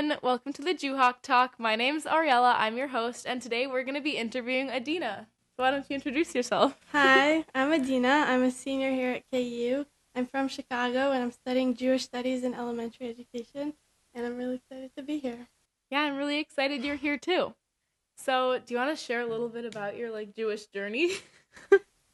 everyone. Welcome to the Jewhawk Talk. My name's Ariella. I'm your host, and today we're going to be interviewing Adina. So why don't you introduce yourself? Hi, I'm Adina. I'm a senior here at KU. I'm from Chicago, and I'm studying Jewish Studies in elementary education, and I'm really excited to be here. Yeah, I'm really excited you're here too. So, do you want to share a little bit about your Jewish journey?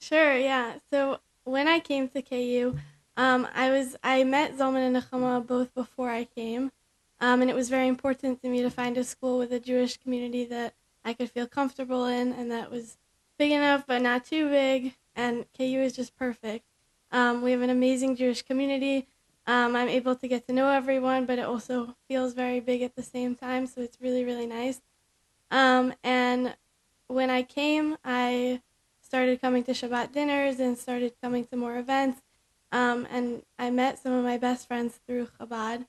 Sure, yeah. So when I came to KU, I met Zalman and Nechama both before I came, and it was very important to me to find a school with a Jewish community that I could feel comfortable in, and that was big enough but not too big. And KU is just perfect. We have an amazing Jewish community. I'm able to get to know everyone, but it also feels very big at the same time, so it's really, really nice. And when I came, I started coming to Shabbat dinners and started coming to more events. And I met some of my best friends through Chabad.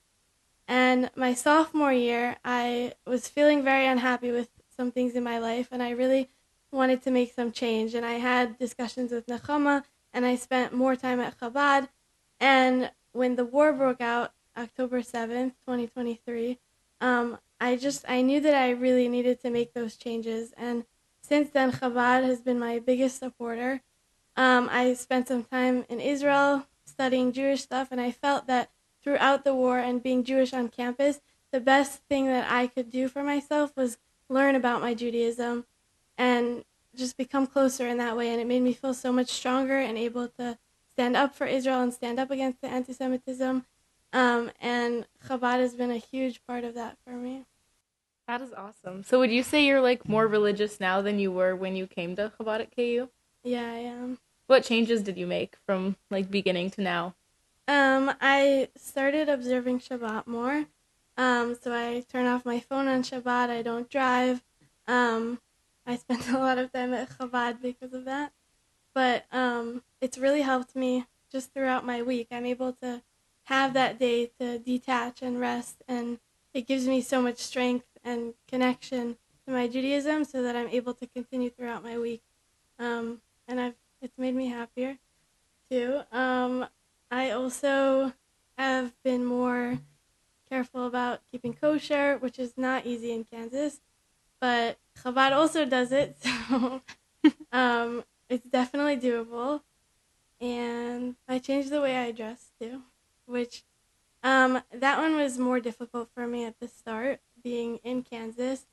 And my sophomore year, I was feeling very unhappy with some things in my life, and I really wanted to make some change. And I had discussions with Nechama, and I spent more time at Chabad. And when the war broke out, October 7th, 2023, I knew that I really needed to make those changes. And since then, Chabad has been my biggest supporter. I spent some time in Israel studying Jewish stuff, and I felt that throughout the war and being Jewish on campus, the best thing that I could do for myself was learn about my Judaism and just become closer in that way. And it made me feel so much stronger and able to stand up for Israel and stand up against the anti-Semitism. And Chabad has been a huge part of that for me. That is awesome. So, would you say you're more religious now than you were when you came to Chabad at KU? Yeah, I am. What changes did you make from beginning to now? I started observing Shabbat more. So I turn off my phone on Shabbat. I don't drive. I spent a lot of time at Chabad because of that. But it's really helped me just throughout my week. I'm able to have that day to detach and rest, and it gives me so much strength and connection to my Judaism so that I'm able to continue throughout my week. And it's made me happier too. I also have been more careful about keeping kosher, which is not easy in Kansas, but Chabad also does it, so it's definitely doable. And I changed the way I dress too, which that one was more difficult for me at the start, being in Kansas,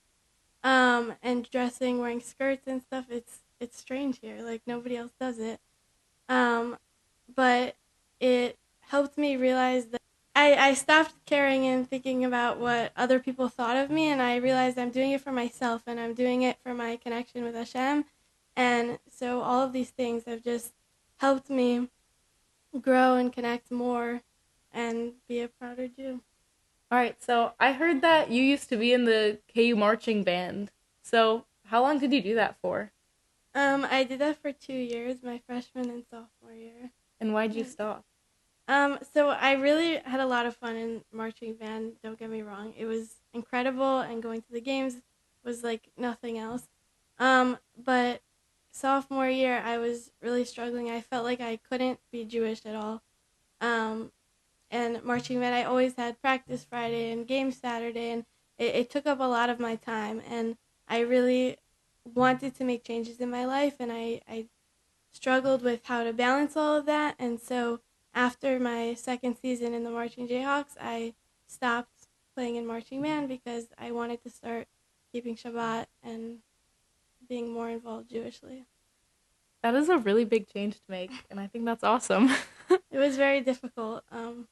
and dressing, wearing skirts and stuff. It's strange here, like nobody else does it. But it helped me realize that I stopped caring and thinking about what other people thought of me, and I realized I'm doing it for myself, and I'm doing it for my connection with Hashem. And so all of these things have just helped me grow and connect more and be a prouder Jew. All right, so I heard that you used to be in the KU marching band. So, how long did you do that for? I did that for 2 years, my freshman and sophomore year. And why'd you stop? So I really had a lot of fun in marching band, don't get me wrong. It was incredible, and going to the games was like nothing else. But sophomore year, I was really struggling. I felt like I couldn't be Jewish at all. And marching band, I always had practice Friday and game Saturday, and it took up a lot of my time. And I really wanted to make changes in my life, and I struggled with how to balance all of that. And so after my second season in the Marching Jayhawks, I stopped playing in marching band because I wanted to start keeping Shabbat and being more involved Jewishly. That is a really big change to make, and I think that's awesome. It was very difficult.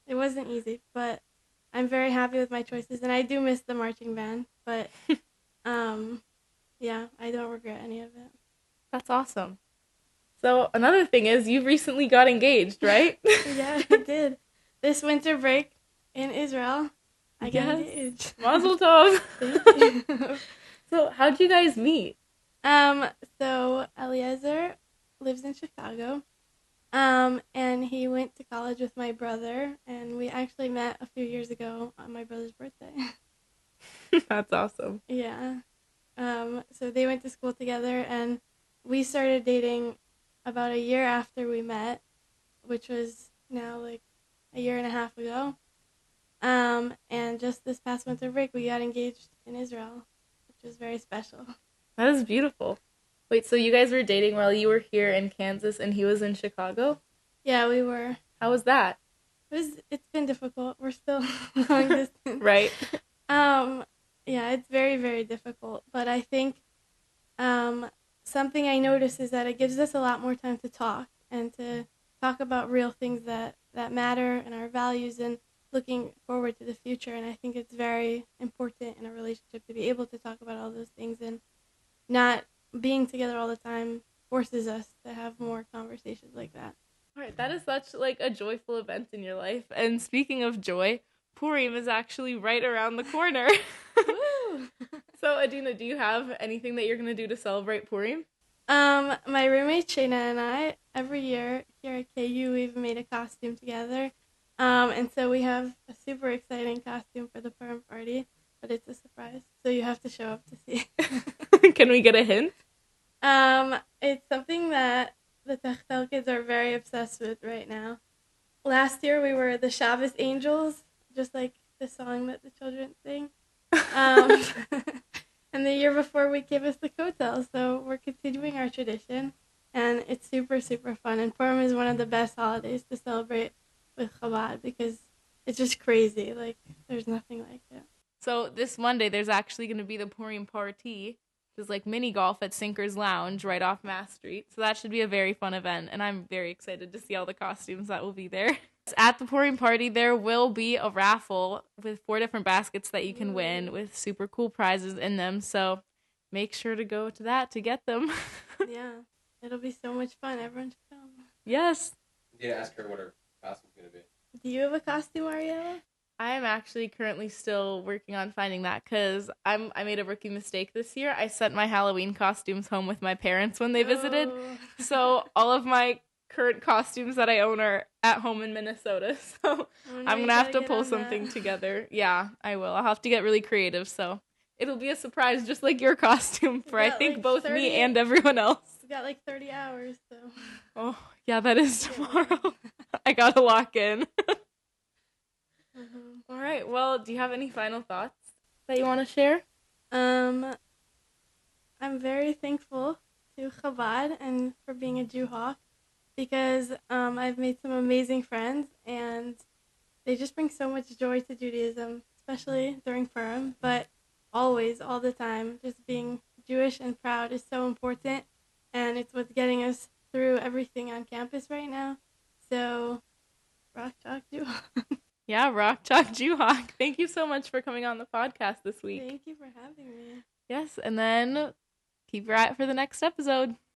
It wasn't easy, but I'm very happy with my choices, and I do miss the marching band, but yeah, I don't regret any of it. That's awesome. So another thing is you recently got engaged, right? Yeah, I did. This winter break in Israel, I got engaged. Mazel tov. Thank you. So how'd you guys meet? So Eliezer lives in Chicago, and he went to college with my brother, and we actually met a few years ago on my brother's birthday. That's awesome. Yeah. So they went to school together, and we started dating about a year after we met, which was now like a year and a half ago. And just this past winter break, we got engaged in Israel, which was very special. That is beautiful. Wait, so you guys were dating while you were here in Kansas and he was in Chicago? Yeah, we were. How was that? It's been difficult. We're still long distance. Right. Um, yeah, it's very, very difficult. But I think something I notice is that it gives us a lot more time to talk and to talk about real things that matter and our values and looking forward to the future. And I think it's very important in a relationship to be able to talk about all those things, and not being together all the time forces us to have more conversations like that. All right, that is such like a joyful event in your life. And speaking of joy, Purim is actually right around the corner. Woo! So, Adina, do you have anything that you're going to do to celebrate Purim? My roommate Shayna and I, every year here at KU, we've made a costume together. And so we have a super exciting costume for the Purim party, but it's a surprise. So you have to show up to see. Can we get a hint? It's something that the Tachtel kids are very obsessed with right now. Last year we were the Shabbos Angels, just like the song that the children sing. Um, and the year before we gave us the Kotel, so we're continuing our tradition, and it's super, super fun. And Purim is one of the best holidays to celebrate with Chabad because it's just crazy. Like, there's nothing like it. So this Monday, there's actually going to be the Purim party, which is like mini golf at Sinker's Lounge right off Mass Street. So that should be a very fun event, and I'm very excited to see all the costumes that will be there. At the Purim party, there will be a raffle with 4 different baskets that you can win with super cool prizes in them. So make sure to go to that to get them. Yeah, it'll be so much fun. Everyone should come. Yes. You need to ask her what her costume's going to be. Do you have a costume, Ariella? I am actually currently still working on finding that because I made a rookie mistake this year. I sent my Halloween costumes home with my parents when they visited. Oh. So all of my current costumes that I own are at home in Minnesota. So I'm going to have to pull something together. Yeah, I will. I'll have to get really creative. So it'll be a surprise just like your costume for I think like both me and everyone else. We got like 30 hours, so. Oh, yeah, that is tomorrow. I got to lock in. All right. Well, do you have any final thoughts that you want to share? I'm very thankful to Chabad and for being a Jewhawk because I've made some amazing friends and they just bring so much joy to Judaism, especially during Purim, but always, all the time. Just being Jewish and proud is so important, and it's what's getting us through everything on campus right now. So, rock chalk Jewhawk. Yeah, Rock Chalk Jewhawk. Thank you so much for coming on the podcast this week. Thank you for having me. Yes, and then keep your eye out for the next episode.